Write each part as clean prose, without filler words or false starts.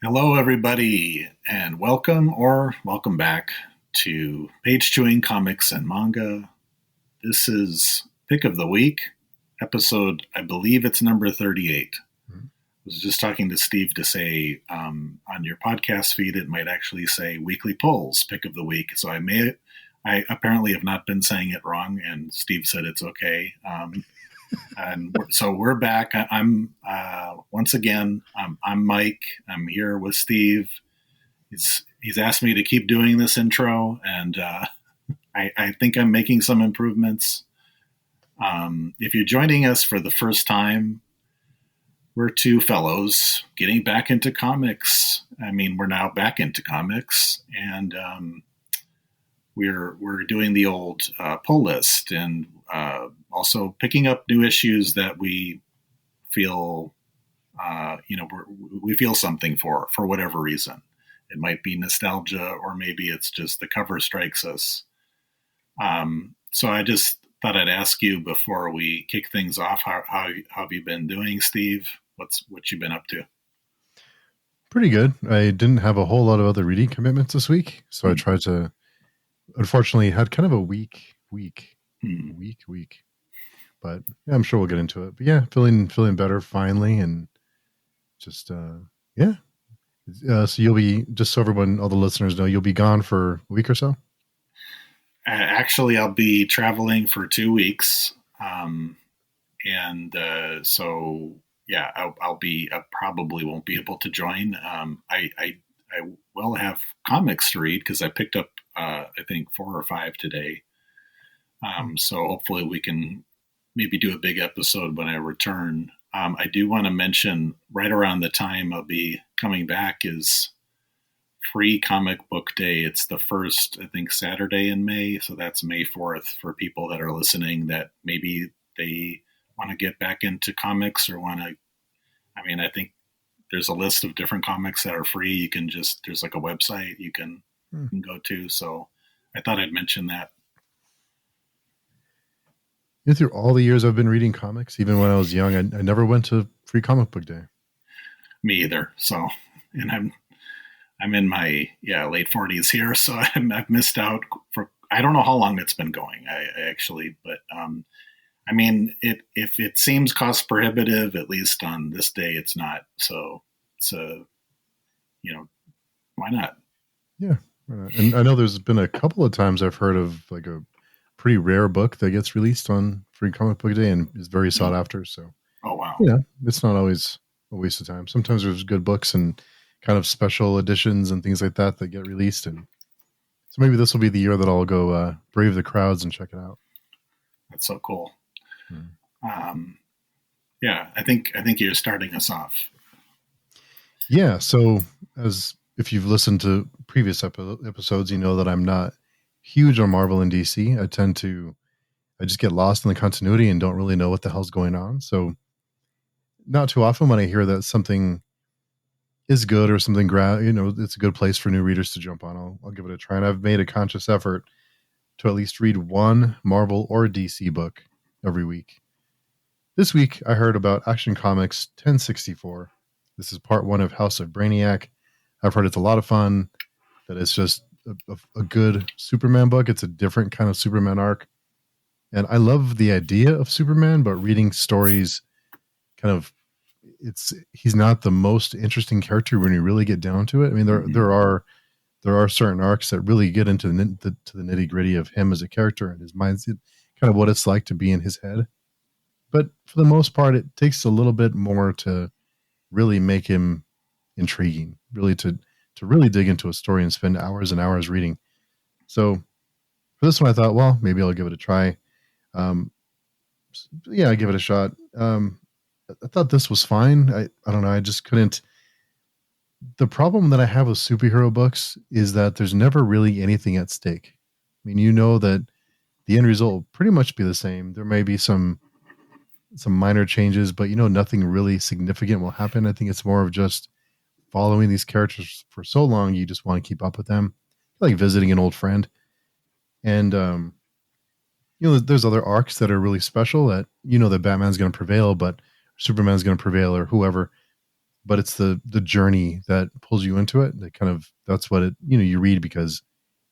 Hello, everybody, and welcome back to Page Chewing Comics and Manga. This is Pick of the Week, episode, I believe it's number 38. I was just talking to Steve to say on your podcast feed, it might actually say Weekly Polls, Pick of the Week. So I apparently have not been saying it wrong, and Steve said it's okay. So we're back. I'm once again. I'm Mike. I'm here with Steve. He's asked me to keep doing this intro, and I think I'm making some improvements. If you're joining us for the first time, we're two fellows getting back into comics. I mean, we're now back into comics, and we're doing the old pull list and also picking up new issues that we feel we feel something for whatever reason. It might be nostalgia, or maybe it's just the cover strikes us. So I just thought I'd ask you before we kick things off, how have you been doing, Steve? What you been up to? Pretty good. I didn't have a whole lot of other reading commitments this week, so I tried to. Unfortunately, had kind of a week. But yeah, I'm sure we'll get into it. But yeah, feeling better finally, and just yeah. So you'll be, just so everyone, all the listeners know, you'll be gone for a week or so. Actually, I'll be traveling for 2 weeks, so yeah, I probably won't be able to join. I will have comics to read because I picked up I think 4 or 5 today. So hopefully we can maybe do a big episode when I return. I do want to mention right around the time I'll be coming back is Free Comic Book Day. It's the first, I think, Saturday in May. So that's May 4th for people that are listening that maybe they want to get back into comics or I think there's a list of different comics that are free. There's like a website you can go to. So I thought I'd mention that. Through all the years I've been reading comics, even when I was young, I never went to Free Comic Book Day. Me either. So, and I'm in my late 40s here, so I've missed out for I don't know how long it's been going. But I mean, if it seems cost prohibitive, at least on this day, it's not. So it's why not? Yeah, and I know there's been a couple of times I've heard of like a pretty rare book that gets released on Free Comic Book Day and is very sought after. So, oh wow, yeah, it's not always a waste of time. Sometimes there's good books and kind of special editions and things like that get released, and so maybe this will be the year that I'll go brave the crowds and check it out. That's so cool. Yeah, I think you're starting us off. Yeah, so as if you've listened to previous episodes, you know that I'm not huge on Marvel and DC. I just get lost in the continuity and don't really know what the hell's going on. So not too often when I hear that something is good or something, it's a good place for new readers to jump on, I'll give it a try. And I've made a conscious effort to at least read one Marvel or DC book every week. This week, I heard about Action Comics 1064. This is part 1 of House of Brainiac. I've heard it's a lot of fun, that it's just a good Superman book. It's a different kind of Superman arc. And I love the idea of Superman, but reading stories he's not the most interesting character when you really get down to it. I mean, there are certain arcs that really get into the nitty gritty of him as a character and his mindset, kind of what it's like to be in his head. But for the most part, it takes a little bit more to really make him intriguing, really to really dig into a story and spend hours and hours reading. So for this one, I thought, well, maybe I'll give it a try. I give it a shot. I thought this was fine. I don't know. I just couldn't. The problem that I have with superhero books is that there's never really anything at stake. I mean, you know that the end result will pretty much be the same. There may be some minor changes, but nothing really significant will happen. I think it's more of just following these characters for so long, you just want to keep up with them, like visiting an old friend. And there's other arcs that are really special that that Batman's going to prevail, but Superman's going to prevail, or whoever. but it's the journey that pulls you into it. That kind of, that's what it, you read because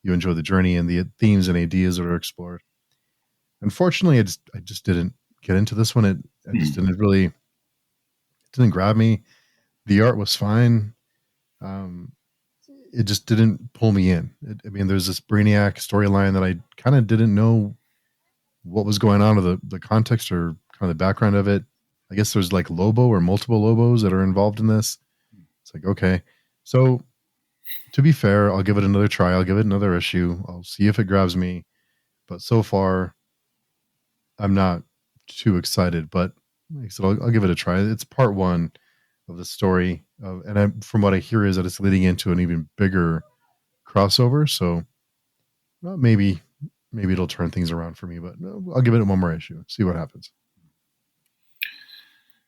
you enjoy the journey and the themes and ideas that are explored. Unfortunately, I just didn't get into this one. I just didn't really, it didn't grab me. The art was fine. It just didn't pull me in. I mean, there's this Brainiac storyline that I kind of didn't know what was going on, or the context or kind of the background of it. I guess there's like Lobo or multiple Lobos that are involved in this. It's like, okay. So to be fair, I'll give it another try. I'll give it another issue. I'll see if it grabs me. But so far, I'm not too excited. But like I said, I'll give it a try. It's part one of the story. From what I hear is that it's leading into an even bigger crossover. So well, maybe it'll turn things around for me. But I'll give it one more issue. See what happens.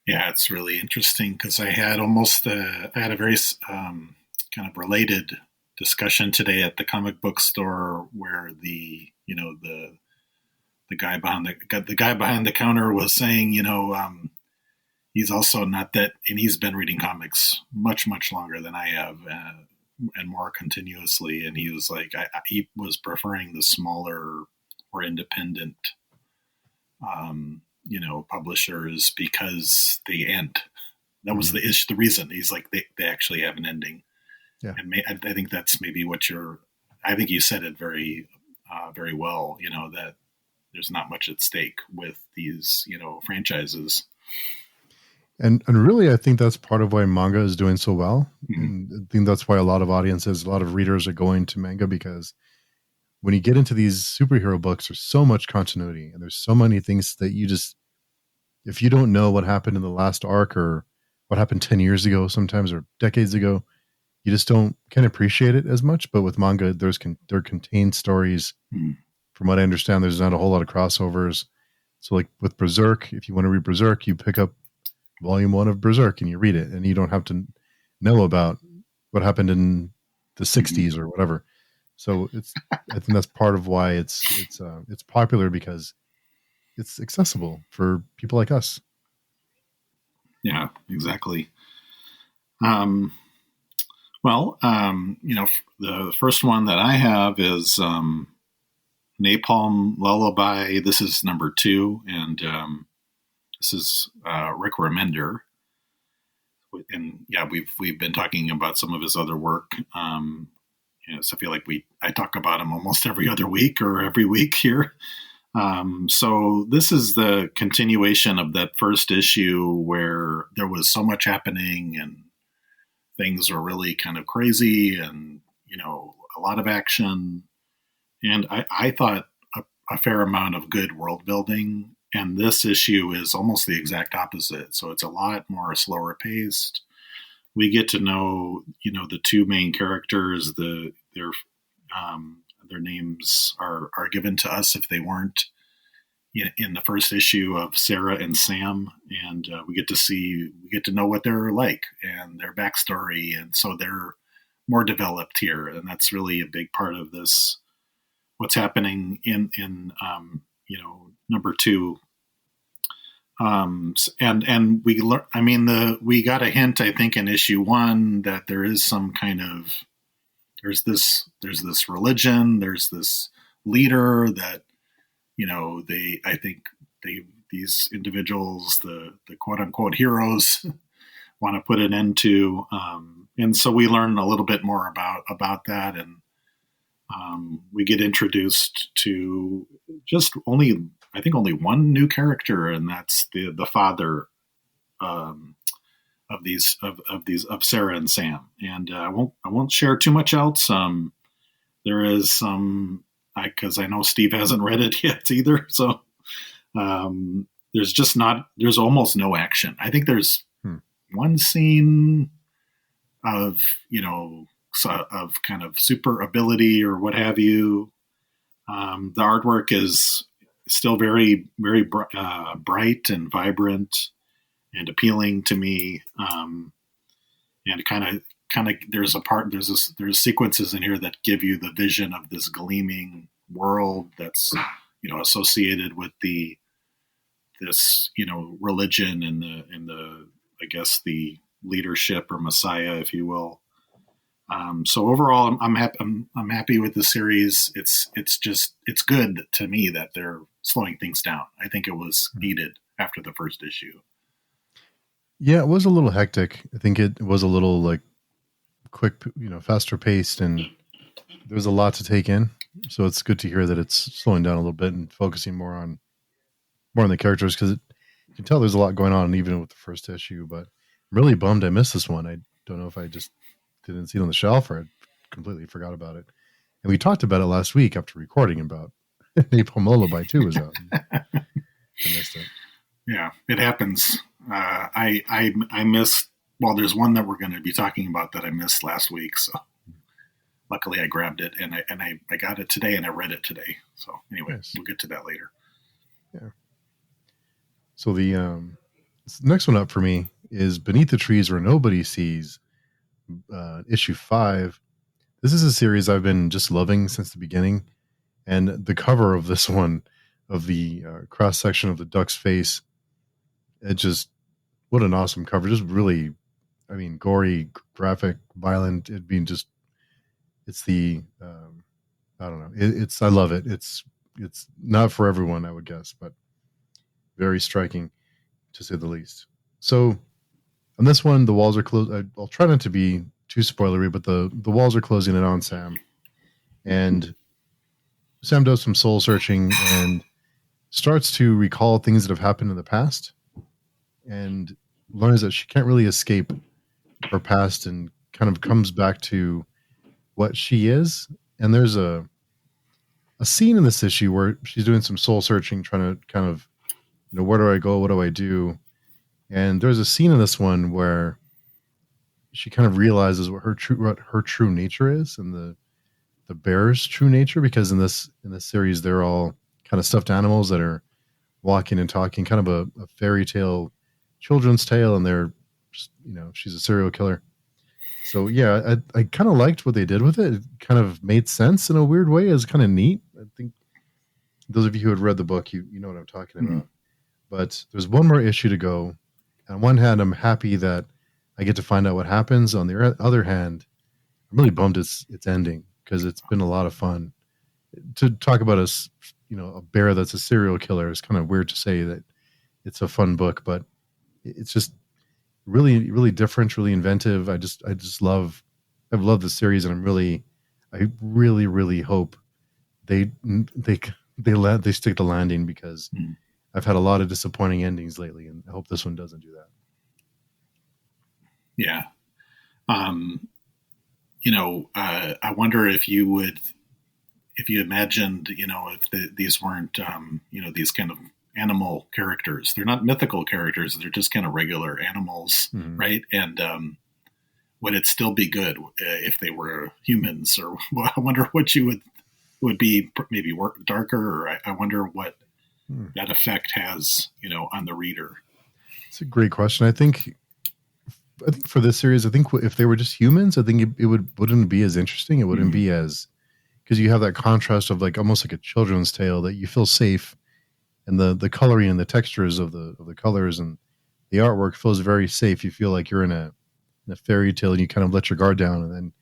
Yeah, it's really interesting because I had a very kind of related discussion today at the comic book store where the guy behind the counter was saying, he's also not that, and he's been reading comics much longer than I have, and more continuously. And he was like, he was preferring the smaller or independent, publishers because they end. That was the reason. He's like, they actually have an ending. Yeah. And I think that's maybe I think you said it very, very well, that there's not much at stake with these, franchises. And really, I think that's part of why manga is doing so well. Mm-hmm. And I think that's why a lot of audiences, a lot of readers are going to manga, because when you get into these superhero books, there's so much continuity and there's so many things that you just, if you don't know what happened in the last arc or what happened 10 years ago, sometimes, or decades ago, you just can't appreciate it as much. But with manga, there contained stories. Mm-hmm. From what I understand, there's not a whole lot of crossovers. So like with Berserk, if you want to read Berserk, you pick up volume 1 of Berserk and you read it, and you don't have to know about what happened in the 60s or whatever. So I think that's part of why it's popular, because it's accessible for people like us. Yeah, exactly. The first one that I have is Napalm Lullaby. This is number 2, and this is Rick Remender. And yeah, we've been talking about some of his other work. So I feel like I talk about him almost every other week or every week here. So this is the continuation of that first issue where there was so much happening and things were really kind of crazy, and a lot of action. And I thought a fair amount of good world building. And this issue is almost the exact opposite. So it's a lot more slower paced. We get to know, the two main characters. Their names are given to us if they weren't in the first issue of Sarah and Sam, and we get to know what they're like and their backstory, and so they're more developed here, and that's really a big part of this. What's happening in number 2. And we learn. I mean, we got a hint, I think, in issue 1 that there is some kind of there's this religion, there's this leader that these individuals, the quote unquote heroes, want to put an end to, and so we learn a little bit more about that, and we get introduced to just only one new character, and that's the father of Sarah and Sam. And I won't share too much else. There is some, because I know Steve hasn't read it yet either. So there's almost no action. I think there's one scene of kind of super ability or what have you. The artwork is still very, very bright and vibrant and appealing to me. And kind of there's sequences in here that give you the vision of this gleaming world that's associated with this religion and the I guess the leadership or messiah, if you will. So overall, I'm happy. I'm happy with the series. It's good to me that they're slowing things down. I think it was needed after the first issue. Yeah, it was a little hectic. I think it was a little like quick, faster paced, and there was a lot to take in. So it's good to hear that it's slowing down a little bit and focusing more on the characters, because you can tell there's a lot going on even with the first issue. But I'm really bummed I missed this one. I don't know if I just didn't see it on the shelf or I completely forgot about it. And we talked about it last week after recording about Napalm Lullaby 2 was out. I missed it. Yeah, it happens. I missed. Well, there's one that we're going to be talking about that I missed last week. So luckily, I grabbed it and I got it today and I read it today. So anyway, nice. We'll get to that later. Yeah. So the next one up for me is Beneath the Trees Where Nobody Sees, issue 5. This is a series I've been just loving since the beginning, and the cover of this one, of the cross section of the duck's face, it just, what an awesome cover. Just really, I mean, gory, graphic, violent. It'd be just, it's the, I don't know. I love it. It's not for everyone, I would guess, but very striking, to say the least. So on this one, the walls are closed. I'll try not to be too spoilery, but the walls are closing in on Sam. And Sam does some soul searching and starts to recall things that have happened in the past, and learns that she can't really escape her past, and kind of comes back to what she is. And there's a scene in this issue where she's doing some soul searching, trying to kind of, where do I go? What do I do? And there's a scene in this one where she kind of realizes what her true nature is, and the bear's true nature, because in this series, they're all kind of stuffed animals that are walking and talking, kind of a fairy tale, children's tale, and they're just, she's a serial killer. So yeah, I kind of liked what they did with it. It kind of made sense in a weird way. It was kind of neat. I think those of you who had read the book, you know what I'm talking about. But there's one more issue to go. On one hand, I'm happy that I get to find out what happens. On the other hand, I'm really bummed it's ending, because it's been a lot of fun. To talk about a bear that's a serial killer is kind of weird to say that it's a fun book, but it's just really, really different, really inventive. I've loved the series, and I really, really hope they stick the landing, because I've had a lot of disappointing endings lately, and I hope this one doesn't do that. Yeah. I wonder if you imagined, if these weren't, these kind of animal characters. They're not mythical characters. They're just kind of regular animals, right? And would it still be good if they were humans? Or I wonder what you would be, maybe darker, or I wonder what that effect has, on the reader. It's a great question. I think for this series, I think if they were just humans, I think it wouldn't be as interesting. It wouldn't be as, because you have that contrast of like almost like a children's tale, that you feel safe, and the coloring and the textures of the colors and the artwork feels very safe. You feel like you're in a fairy tale, and you kind of let your guard down, and then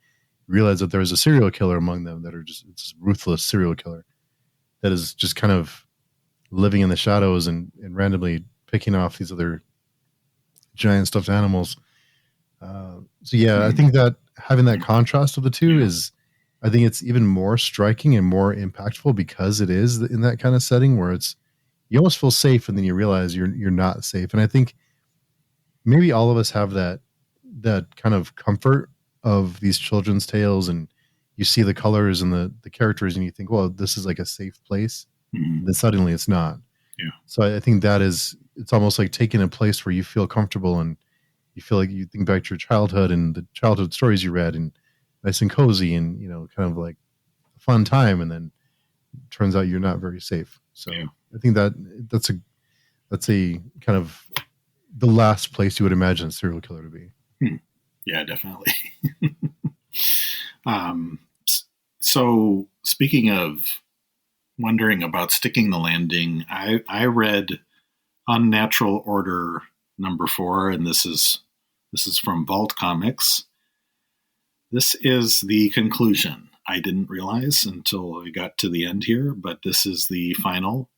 realize that there's a serial killer among them that are just, it's a ruthless serial killer that is just kind of living in the shadows and randomly picking off these other giant stuffed animals. I think that having that contrast of the two is, I think it's even more striking and more impactful, because it is in that kind of setting where you almost feel safe, and then you realize you're not safe. And I think maybe all of us have that kind of comfort of these children's tales, and you see the colors and the characters, and you think, well, this is like a safe place. Then suddenly it's not. Yeah. So I think it's almost like taking a place where you feel comfortable, and you feel like you think back to your childhood and the childhood stories you read, and nice and cozy, and kind of like a fun time, and then it turns out you're not very safe. So I think that's a kind of the last place you would imagine a serial killer to be. Yeah, definitely. So speaking of wondering about sticking the landing, I read Unnatural Order number 4, and this is This is from Vault Comics. This is the conclusion. I didn't realize until I got to the end here, but this is the final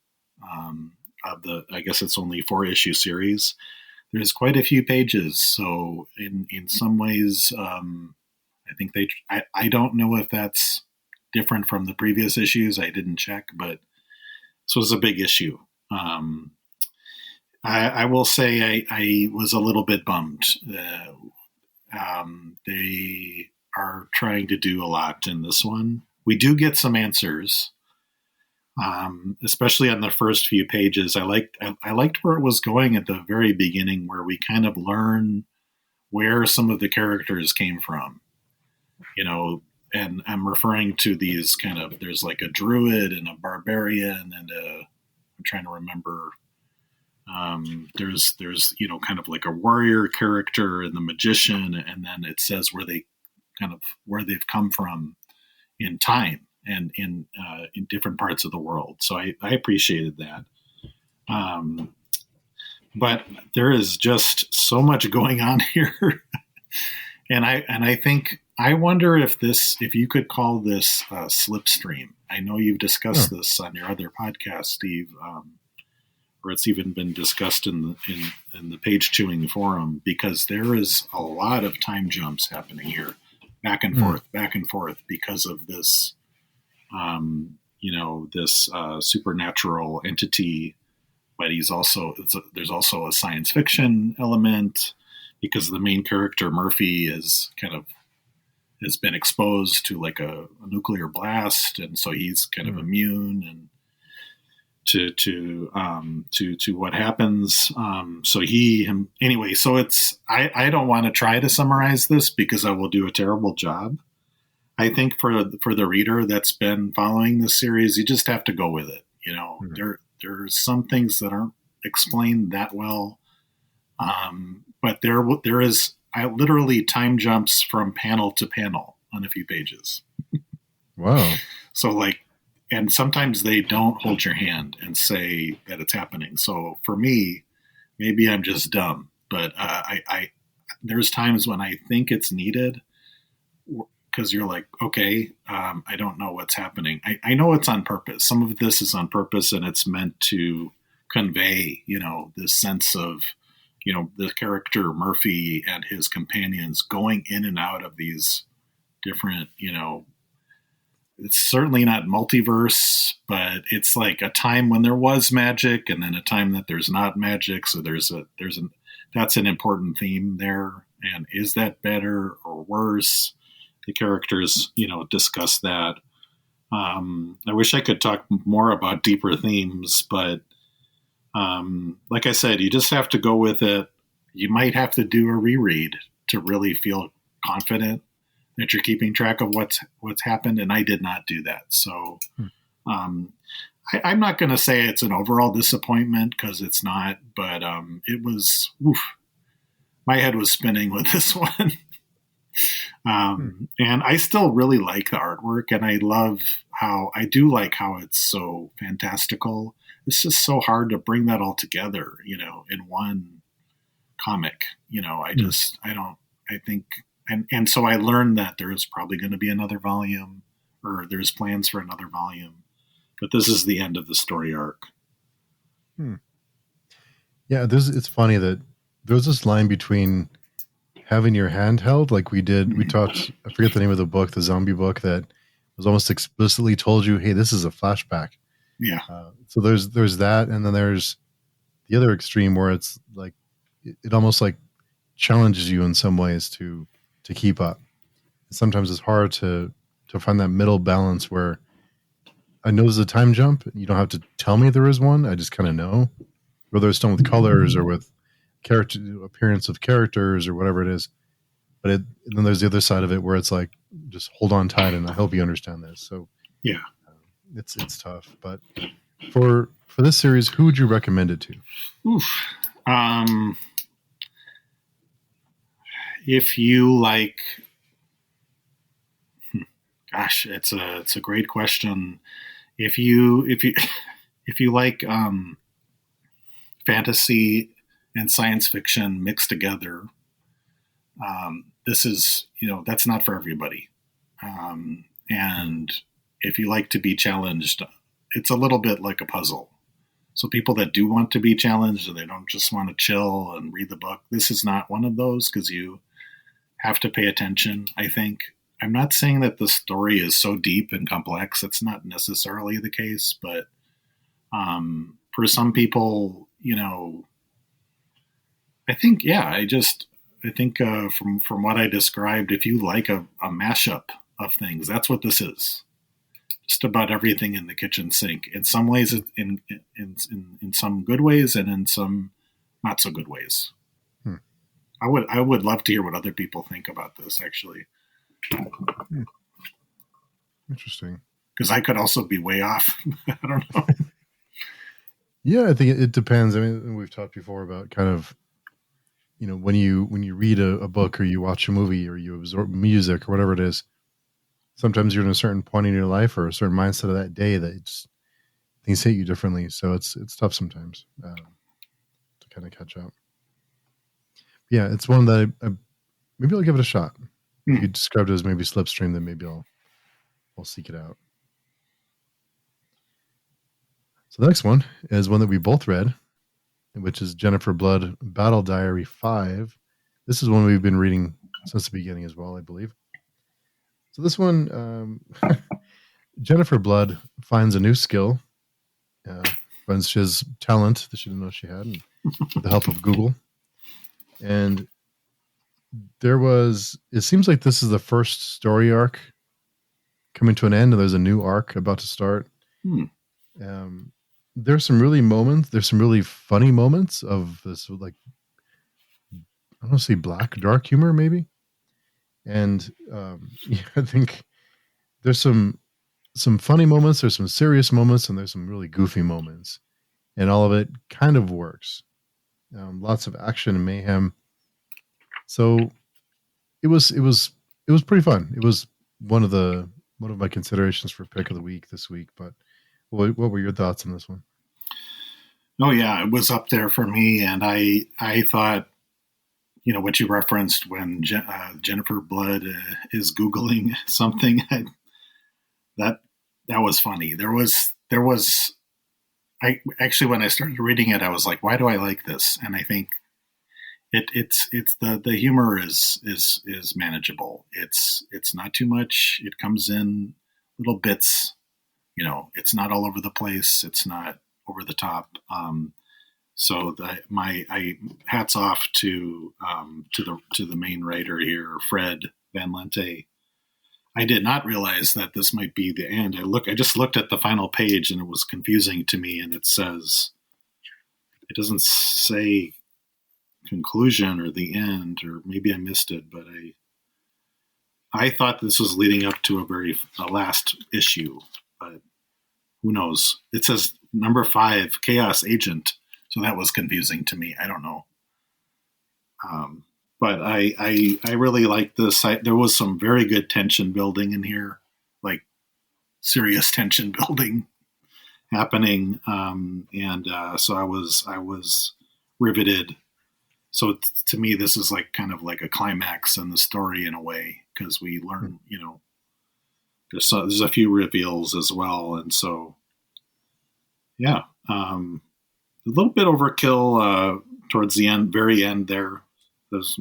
of the, I guess it's only 4-issue series. There's quite a few pages, so in some ways, I think I don't know if that's different from the previous issues. I didn't check, but this was a big issue. I will say I was a little bit bummed. They are trying to do a lot in this one. We do get some answers, especially on the first few pages. I liked where it was going at the very beginning, where we kind of learn where some of the characters came from. And I'm referring to these kind of, there's like a druid and a barbarian and I'm trying to remember. There's kind of like a warrior character and the magician, and then it says where they've come from in time and in different parts of the world. So I appreciated that. But there is just so much going on here. and I think, I wonder if you could call this slipstream. I know you've discussed this on your other podcast, Steve, or it's even been discussed in the page chewing forum, because there is a lot of time jumps happening here, back and forth, because of this, this supernatural entity. But there's also a science fiction element, because the main character Murphy has been exposed to like a nuclear blast, and so he's kind of immune and to what happens. So anyway. So it's I don't want to try to summarize this because I will do a terrible job. I think for the reader that's been following this series, you just have to go with it. There's some things that aren't explained that well, but there is literally time jumps from panel to panel on a few pages. Wow. So and sometimes they don't hold your hand and say that it's happening. So for me, maybe I'm just dumb, but there's times when I think it's needed, because you're like, okay, I don't know what's happening. I know it's on purpose. Some of this is on purpose, and it's meant to convey, this sense of, the character Murphy and his companions going in and out of these different, it's certainly not multiverse, but it's like a time when there was magic and then a time that there's not magic. So that's an important theme there. And is that better or worse? The characters, discuss that. I wish I could talk more about deeper themes, but like I said, you just have to go with it. You might have to do a reread to really feel confident that you're keeping track of what's happened, and I did not do that. So I'm not going to say it's an overall disappointment, because it's not, but it was, my head was spinning with this one. And I still really like the artwork, and I do like how it's so fantastical. It's just so hard to bring that all together, in one comic. And so I learned that there is probably going to be another volume, or there's plans for another volume, but this is the end of the story arc. Yeah, it's funny that there's this line between having your hand held, like we talked, I forget the name of the book, the zombie book, that was almost explicitly told you, hey, this is a flashback. Yeah. So there's that, and then there's the other extreme where it's like it almost like challenges you in some ways to keep up. Sometimes it's hard to find that middle balance where I know there's a time jump. You don't have to tell me there is one. I just kind of know, whether it's done with colors or with character appearance of characters or whatever it is. But and then there's the other side of it where it's like, just hold on tight, and I hope you understand this. So yeah, it's tough. But for this series, who would you recommend it to? If you like, gosh, it's a great question. If you like fantasy and science fiction mixed together, This is, that's not for everybody. And if you like to be challenged, it's a little bit like a puzzle. So people that do want to be challenged and they don't just want to chill and read the book, this is not one of those, because you have to pay attention, I think. I'm not saying that the story is so deep and complex. It's not necessarily the case, but for some people, I think, from what I described, if you like a mashup of things, that's what this is. Just about everything in the kitchen sink. In some ways, in some good ways, and in some not so good ways. I would love to hear what other people think about this, actually. Interesting. Because I could also be way off. I don't know. Yeah, I think it depends. I mean, we've talked before about kind of, when you read a book or you watch a movie or you absorb music or whatever it is, sometimes you're in a certain point in your life or a certain mindset of that day that things hit you differently. So it's tough sometimes to kind of catch up. Yeah, it's one that maybe I'll give it a shot. You described it as maybe slipstream, then maybe I'll seek it out. So the next one is one that we both read, which is Jennifer Blood Battle Diary 5. This is one we've been reading since the beginning as well, I believe. So this one, Jennifer Blood finds a new skill, finds she has talent that she didn't know she had, and with the help of Google. And it seems like this is the first story arc coming to an end, and there's a new arc about to start. There's some really funny moments of this, like, I don't see dark humor maybe. And I think there's some funny moments, there's some serious moments, and there's some really goofy moments, and all of it kind of works. Lots of action and mayhem. So it was pretty fun. It was one of my considerations for pick of the week this week. But what were your thoughts on this one? Oh yeah, it was up there for me, and I thought, what you referenced when Jennifer Blood is Googling something, that was funny. There was I actually, when I started reading it, I was like, why do I like this? And I think it's the humor is manageable. It's not too much. It comes in little bits. It's not all over the place. It's not over the top. So I hats off to the main writer here, Fred Van Lente. I did not realize that this might be the end. I just looked at the final page and it was confusing to me. And it doesn't say conclusion or the end, or maybe I missed it, but I thought this was leading up to a last issue, but who knows? It says number 5, Chaos Agent. So that was confusing to me. I don't know. But I really liked this. There was some very good tension building in here, like serious tension building happening. So I was riveted. So to me, this is like kind of like a climax in the story in a way, because we learn, there's a few reveals as well. And so, yeah, a little bit overkill towards the end, very end there. There's,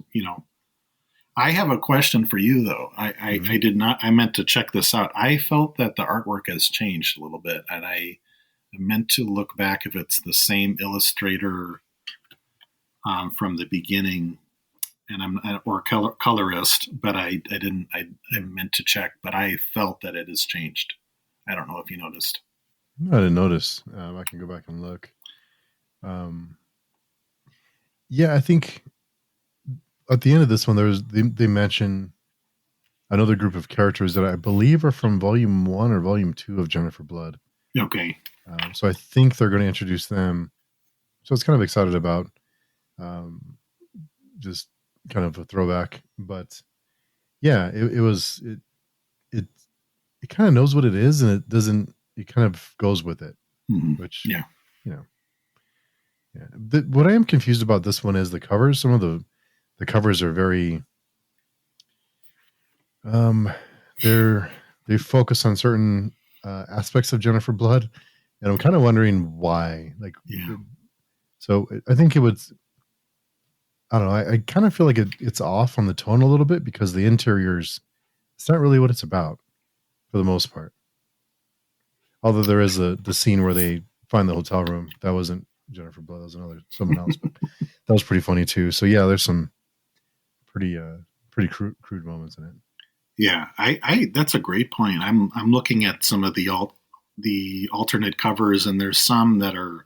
I have a question for you though. I meant to check this out. I felt that the artwork has changed a little bit, and I meant to look back if it's the same illustrator from the beginning, or colorist, but I didn't. I meant to check, but I felt that it has changed. I don't know if you noticed. No, I didn't notice. I can go back and look. Yeah, I think at the end of this one, they mention another group of characters that I believe are from Volume 1 or Volume 2 of Jennifer Blood. Okay. So I think they're going to introduce them. So it's kind of excited about. Just kind of a throwback, but yeah, it kind of knows what it is, and it kind of goes with it, which, yeah. What I am confused about this one is the covers. Some of the covers are very Um, they're they focus on certain aspects of Jennifer Blood, and I'm kind of wondering why. Like, Yeah. so I think it would. I don't know. I kind of feel like it's off on the tone a little bit because the interiors. It's not really what it's about for the most part. Although there is the scene where they find the hotel room. That wasn't Jennifer Blood. That was someone else, but that was pretty funny too. So yeah, there's some pretty pretty crude moments in it. Yeah, I that's a great point. I'm looking at some of the alternate covers, and there's some that are,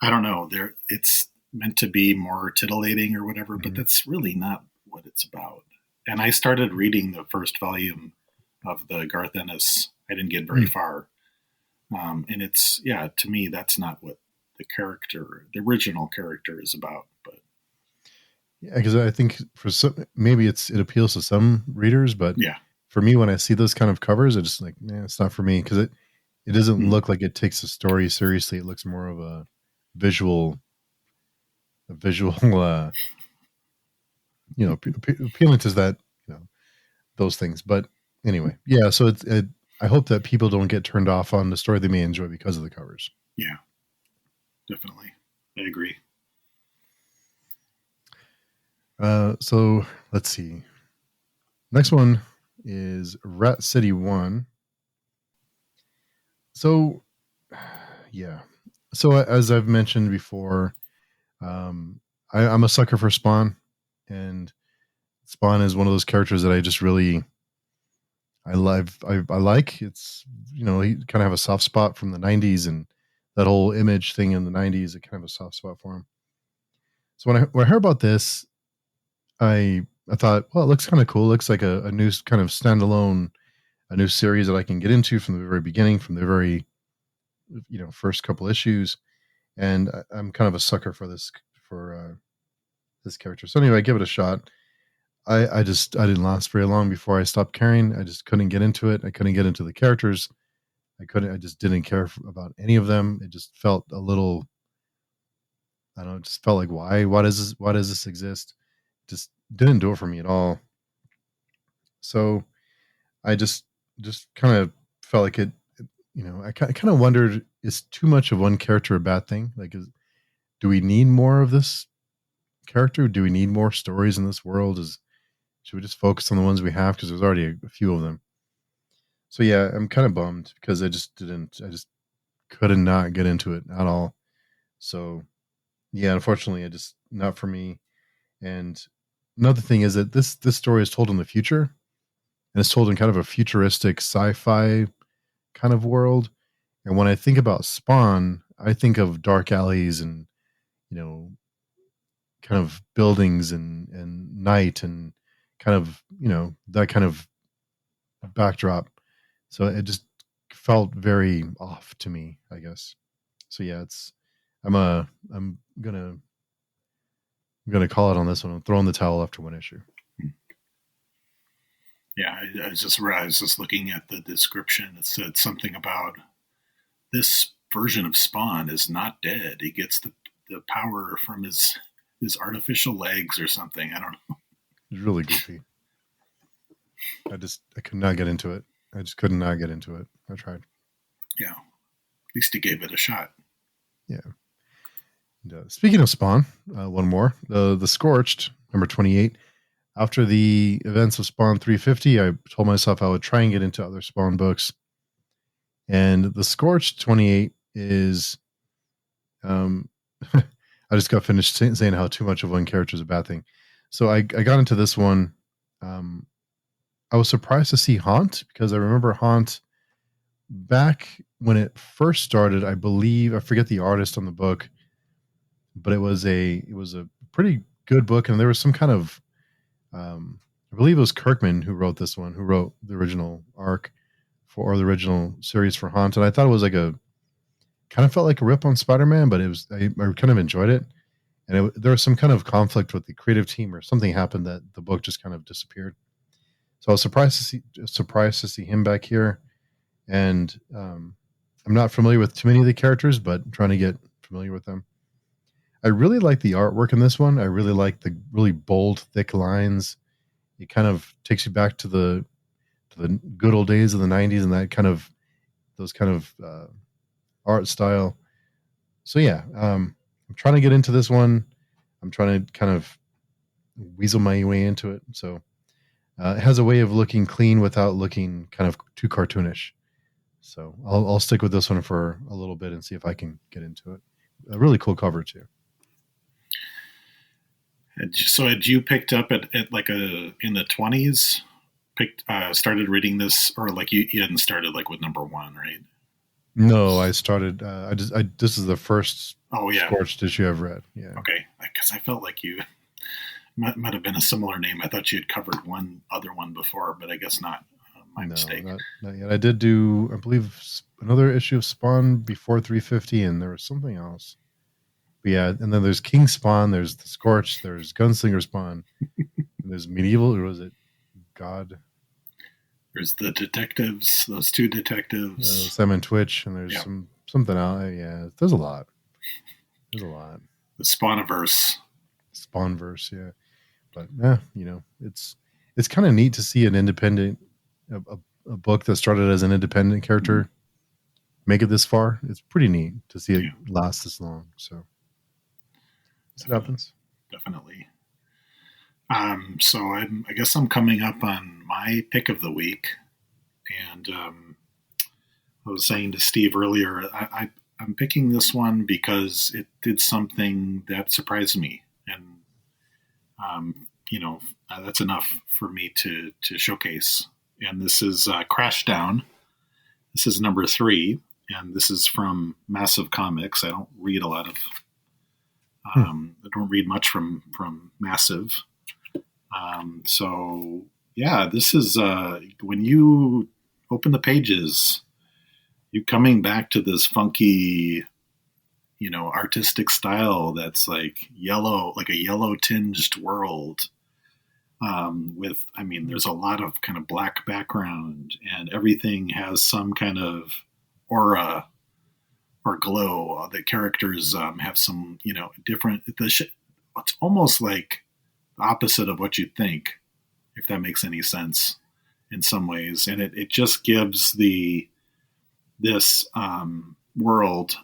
I don't know, it's meant to be more titillating or whatever, but Mm-hmm. that's really not what it's about. And I started reading the first volume of the Garth Ennis. I didn't get very far, and it's, yeah, to me that's not what the original character is about. But Yeah, because I think for some, maybe it appeals to some readers, but yeah, for me, when I see those kind of covers, I just like, it's not for me because it doesn't mm, look like it takes the story seriously. It looks more of visual, a visual, appealing to that, those things. But anyway, yeah. So I hope that people don't get turned off on the story they may enjoy because of the covers. yeah, definitely, I agree. So let's see. Next one is Rat City 1. So, yeah. So as I've mentioned before, I'm a sucker for Spawn, and Spawn is one of those characters that I just really I love. I like. It's he kind of have a soft spot from the '90s and that whole image thing in the '90s. I kind of have a soft spot for him. So when I heard about this, I thought, well, it looks kind of cool. It looks like a new kind of standalone, a new series that I can get into from the very beginning, from the very first couple issues. And I'm kind of a sucker for this character. So anyway, I give it a shot. I didn't last very long before I stopped caring. I just couldn't get into it. I couldn't get into the characters. I just didn't care about any of them. It just felt a little. I don't know. It just felt like why does this exist? Just didn't do it for me at all. So I just kind of felt like I kind of wondered, is too much of one character a bad thing? Like, do we need more of this character? Do we need more stories in this world? Should we just focus on the ones we have because there's already a few of them? So yeah, I'm kind of bummed because I just could not get into it at all. So yeah, unfortunately, it just not for me. And another thing is that this story is told in the future, and it's told in kind of a futuristic sci-fi kind of world. And when I think about Spawn, I think of dark alleys and you know kind of buildings and night and kind of that kind of backdrop. So it just felt very off to me, I guess. So yeah, I'm gonna call it on this one. I'm throwing the towel after one issue. Yeah, I was just looking at the description. It said something about this version of Spawn is not dead. He gets the power from his artificial legs or something. I don't know. It's really goofy. I could not get into it. I just could not get into it. I tried. Yeah, at least he gave it a shot. Yeah. And, speaking of Spawn, one more. The Scorched, number 28. After the events of Spawn 350, I told myself I would try and get into other Spawn books. And the Scorched 28 is, I just got finished saying how too much of one character is a bad thing. So I got into this one. I was surprised to see Haunt because I remember Haunt back when it first started. I believe I forget the artist on the book, but it was a pretty good book, and there was some kind of I believe it was Kirkman who wrote this one, who wrote the original arc or the original series for Haunt, and I thought it was like a kind of felt like a rip on Spider-Man, but I kind of enjoyed it, and there was some kind of conflict with the creative team or something happened that the book just kind of disappeared. So I was surprised to see him back here, and I'm not familiar with too many of the characters, but I'm trying to get familiar with them. I really like the artwork in this one. I really like the really bold, thick lines it kind of takes you back to the good old days of the 90s and that kind of art style. So yeah, I'm trying to get into this one. I'm trying to kind of weasel my way into it. So it has a way of looking clean without looking kind of too cartoonish. So I'll stick with this one for a little bit and see if I can get into it. A really cool cover too. So had you picked up at like in the 20s? Started reading this, or like you hadn't started like with number 1, right? No, I started. This is the first Scorched issue I've read. Yeah. Okay, because I felt like you might have been a similar name. I thought you had covered one other one before, but I guess not. My mistake. Not yet. I did do, I believe, another issue of Spawn before 350, and there was something else. But yeah, and then there's King Spawn, there's the Scorched, there's Gunslinger Spawn, and there's Medieval, or was it God? There's the detectives, those 2 detectives. Simon Twitch, and there's something else. Yeah, there's a lot. The Spawniverse. Spawnverse, yeah. But yeah, it's kind of neat to see an independent, a book that started as an independent character make it this far. It's pretty neat to see it last this long. So it happens. Definitely. So I guess I'm coming up on my pick of the week, and I was saying to Steve earlier, I'm picking this one because it did something that surprised me, and that's enough for me to showcase. And this is Crashdown. This is number 3, and this is from Massive Comics. I don't read a lot of, I don't read much from Massive. So yeah, this is when you open the pages, you coming back to this funky, artistic style that's like yellow, like a yellow tinged world. There's a lot of kind of black background, and everything has some kind of aura or glow. The characters have some, different. It's almost like the opposite of what you think, if that makes any sense, in some ways. And it just gives this world,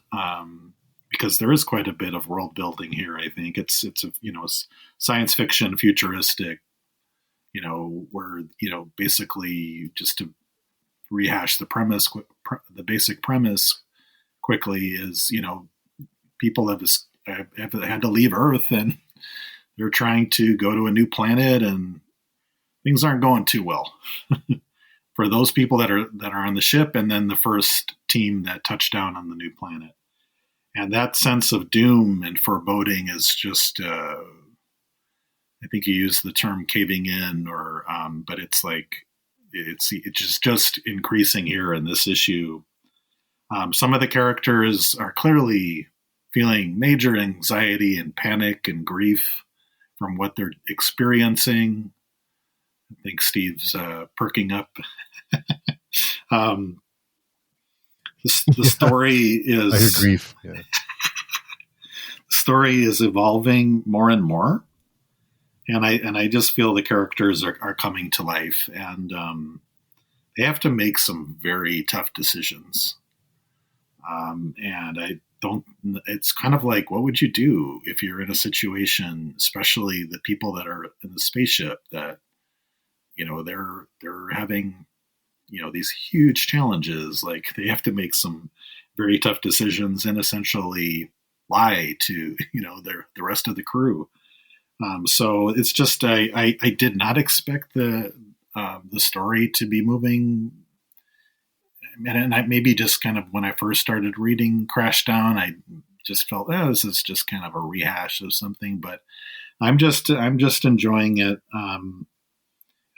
because there is quite a bit of world building here. I think it's science fiction, futuristic. Where basically, just to rehash the premise, the basic premise quickly is, people have had to leave Earth, and they're trying to go to a new planet, and things aren't going too well for those people that are on the ship, and then the first team that touched down on the new planet. And that sense of doom and foreboding is just, I think you use the term caving in, or but it's like it's just increasing here in this issue. Some of the characters are clearly feeling major anxiety and panic and grief from what they're experiencing. I think Steve's perking up. The story is. I hear grief. Yeah. The story is evolving more and more, and I just feel the characters are coming to life, and they have to make some very tough decisions. And I don't. It's kind of like, what would you do if you're in a situation, especially the people that are in the spaceship, that they're having these huge challenges. Like, they have to make some very tough decisions and essentially lie to the rest of the crew. So it's just I did not expect the story to be moving. And I maybe just kind of, when I first started reading Crashdown, I just felt, this is just kind of a rehash of something. But I'm just enjoying it, and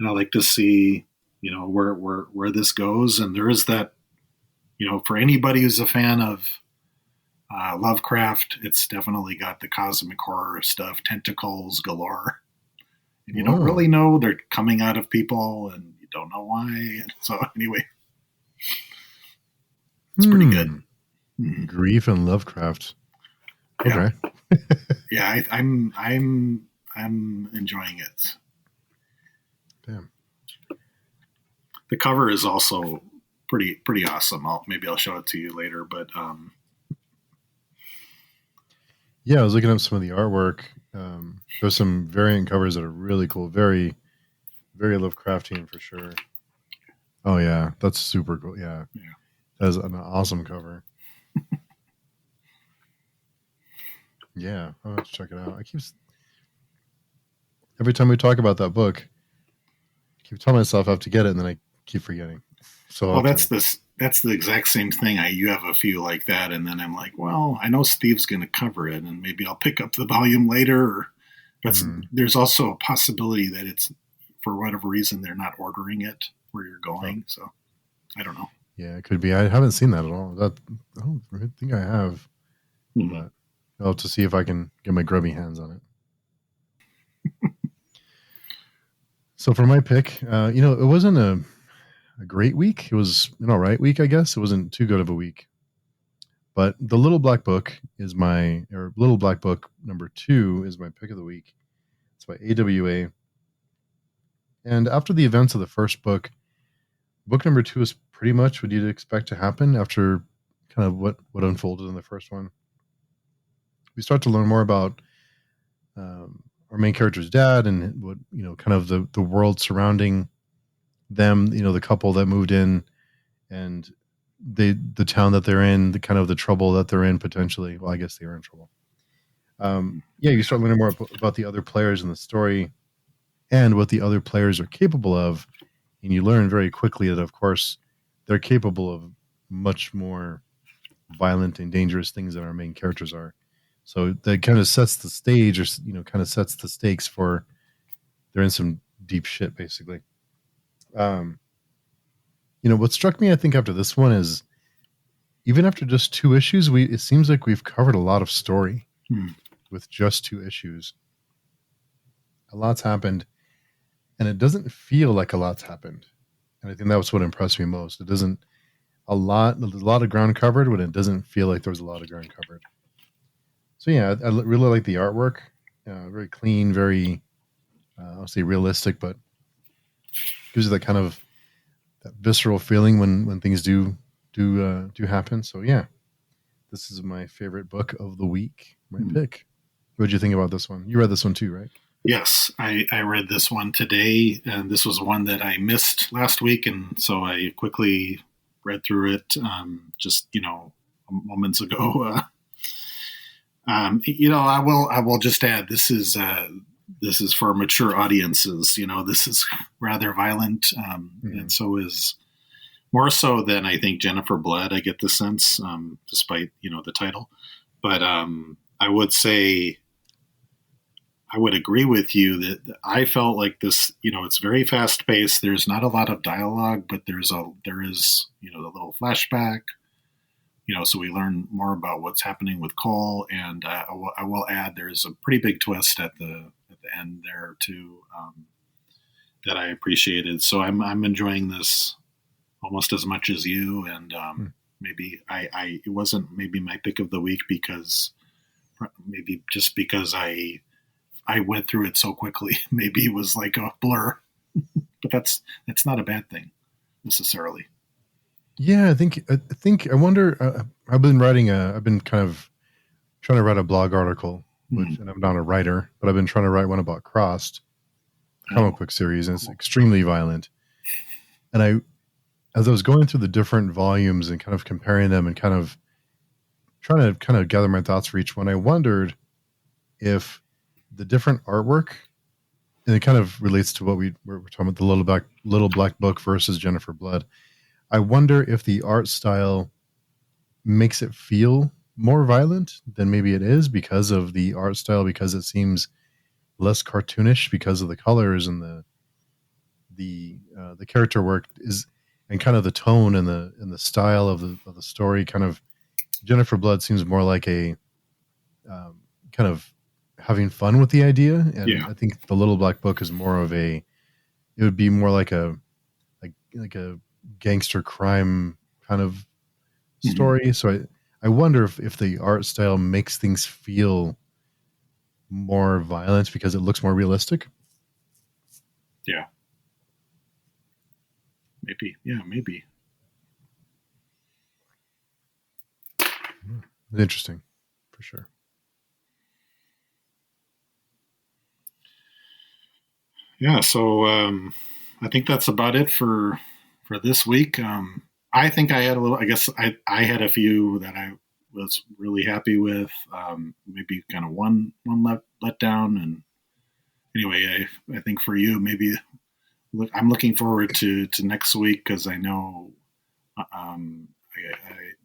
I like to see where this goes. And there is that, for anybody who's a fan of Lovecraft, it's definitely got the cosmic horror stuff, tentacles galore, and you don't really know they're coming out of people, and you don't know why. So anyway. It's pretty good. Grief and Lovecraft. Okay. Yeah, I'm enjoying it. The cover is also pretty awesome. Maybe I'll show it to you later, but yeah, I was looking up some of the artwork. There's some variant covers that are really cool, very very Lovecraftian for sure. Oh yeah, that's super cool. Yeah, that's an awesome cover. Yeah, I'll have to check it out. Every time we talk about that book, I keep telling myself I have to get it, and then I keep forgetting. So that's the exact same thing. You have a few like that, and then I'm like, well, I know Steve's going to cover it, and maybe I'll pick up the volume later. But there's also a possibility that it's, for whatever reason, they're not ordering it where you're going. So I don't know. Yeah, it could be. I haven't seen that at all. I don't think I have. But I'll have to see if I can get my grubby hands on it. So for my pick, it wasn't a great week. It was an all right week, I guess. It wasn't too good of a week. But the Little Black Book Little Black Book number 2 is my pick of the week. It's by AWA. And after the events of the first book number 2 is pretty much what you'd expect to happen after kind of what unfolded in the first one. We start to learn more about our main character's dad and what, kind of the world surrounding them, the couple that moved in and the town that they're in, the kind of the trouble that they're in potentially. Well, I guess they are in trouble. You start learning more about the other players in the story and what the other players are capable of. And you learn very quickly that, of course, they're capable of much more violent and dangerous things than our main characters are. So that kind of sets the stage, or kind of sets the stakes for they're in some deep shit, basically. What struck me, I think, after this one is even after just 2 issues, it seems like we've covered a lot of story with just 2 issues. A lot's happened, and it doesn't feel like a lot's happened. And I think that was what impressed me most. There's a lot of ground covered, but it doesn't feel like there was a lot of ground covered. So yeah, I really like the artwork. Very clean, very, I'll say realistic, but gives you that kind of that visceral feeling when things do happen. So yeah, this is my favorite book of the week. My pick. What did you think about this one? You read this one too, right? Yes, I read this one today, and this was one that I missed last week, and so I quickly read through it just moments ago. I will just add this is for mature audiences. This is rather violent, and so is more so than I think Jennifer Blood. I get the sense, despite the title, but I would say I would agree with you that I felt like this. It's very fast paced. There's not a lot of dialogue, but there is the little flashback. So we learn more about what's happening with Cole, and I will add there's a pretty big twist at the end there too that I appreciated. So I'm enjoying this almost as much as you, and maybe it wasn't maybe my pick of the week because maybe just because I went through it so quickly. Maybe it was like a blur, but that's not a bad thing necessarily. Yeah, I wonder. I've been kind of trying to write a blog article, and I'm not a writer, but I've been trying to write one about Crossed, comic book series, and it's extremely violent. And as I was going through the different volumes and kind of comparing them and kind of trying to kind of gather my thoughts for each one, I wondered if the different artwork, and it kind of relates to what we're talking about, the Little Black Book versus Jennifer Blood. I wonder if the art style makes it feel more violent than maybe it is because of the art style, because it seems less cartoonish because of the colors and the character work is, and kind of the tone and the style of the story. Kind of Jennifer Blood seems more like a kind of having fun with the idea, and I think the Little Black Book is more of it would be more like a gangster crime kind of story. So I wonder if the art style makes things feel more violent because it looks more realistic. Yeah. maybe. Yeah, maybe. Interesting, for sure. Yeah, so I think that's about it for this week. I think I had a little. I guess I had a few that I was really happy with. Maybe kind of one let down. And anyway, I think for you, maybe I'm looking forward to next week because I know.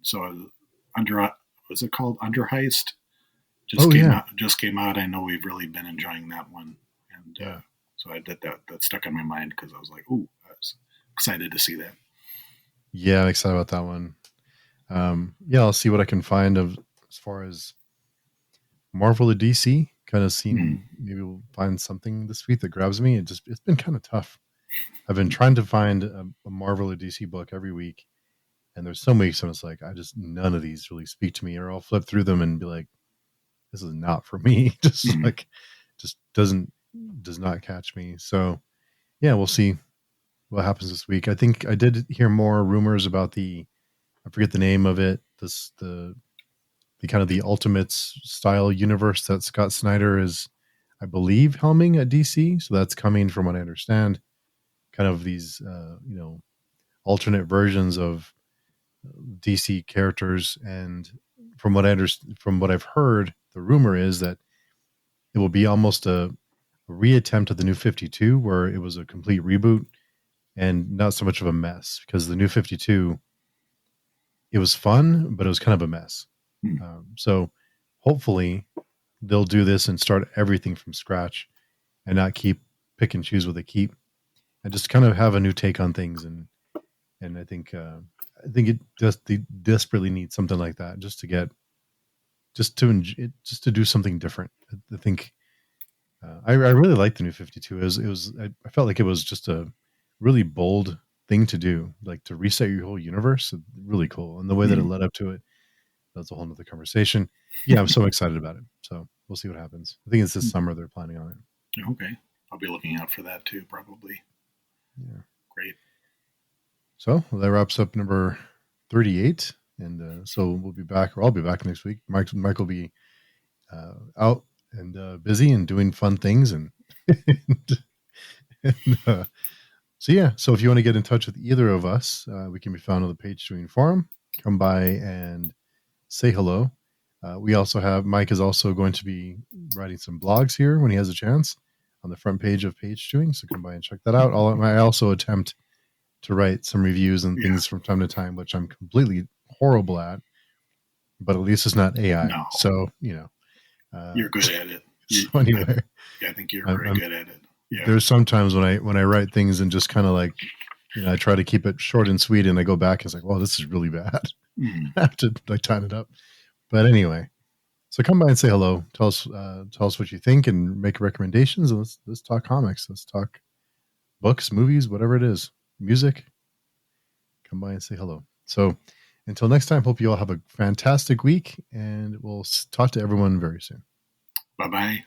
So under was it called Under Heist? Oh yeah, Just came out. I know we've really been enjoying that one, and yeah, so I did that stuck in my mind because I was like, ooh, I was excited to see that. yeah. I'm excited about that one. Yeah, I'll see what I can find of as far as Marvel or DC. Kind of Hmm. seeing maybe we'll find something this week that grabs me. It's been kind of tough. I've been trying to find a Marvel or DC book every week, and there's some weeks when it's like I just none of these really speak to me, or I'll flip through them and be like, this is not for me. Just Hmm. like just does not catch me. So yeah, we'll see what happens this week. I think I did hear more rumors about the I forget the name of it. The kind of the Ultimates style universe that Scott Snyder is, I believe, helming at DC. So that's coming from what I understand. Kind of these alternate versions of DC characters, and from what I understand, from what I've heard, the rumor is that it will be almost a reattempt of the New 52, where it was a complete reboot and not so much of a mess, because the New 52, it was fun, but it was kind of a mess. Hmm. So hopefully they'll do this and start everything from scratch and not keep pick and choose what they keep, and just kind of have a new take on things. And I think it just they desperately need something like that just to get just to do something different. I think I really liked the New 52. I felt like it was just a really bold thing to do, like to reset your whole universe. Really cool, and the way that it Hmm. led up to it, that's a whole nother conversation. Yeah, I'm so excited about it. So we'll see what happens. I think it's this summer they're planning on it. Okay, I'll be looking out for that too. Probably. Yeah. Great. So well, that wraps up number 38, and so we'll be back, or I'll be back next week. Mike will be out and busy and doing fun things, and, and so yeah. So if you want to get in touch with either of us, we can be found on the Page Doing Forum. Come by and say hello. We also have Mike is also going to be writing some blogs here when he has a chance on the front page of Page Doing. So come by and check that out. I also attempt to write some reviews and Yeah. things from time to time, which I'm completely horrible at, but at least it's not AI. No, So, you're good at it. so anyway, I think you're very I'm good at it. Yeah. there's sometimes when I write things and just kind of like, I try to keep it short and sweet, and I go back and it's like, well, this is really bad. Hmm. I have to like tighten it up. But anyway, so come by and say hello. Tell us what you think and make recommendations. And let's talk comics. Let's talk books, movies, whatever it is, music. Come by and say hello. So until next time, hope you all have a fantastic week, and we'll talk to everyone very soon. Bye bye.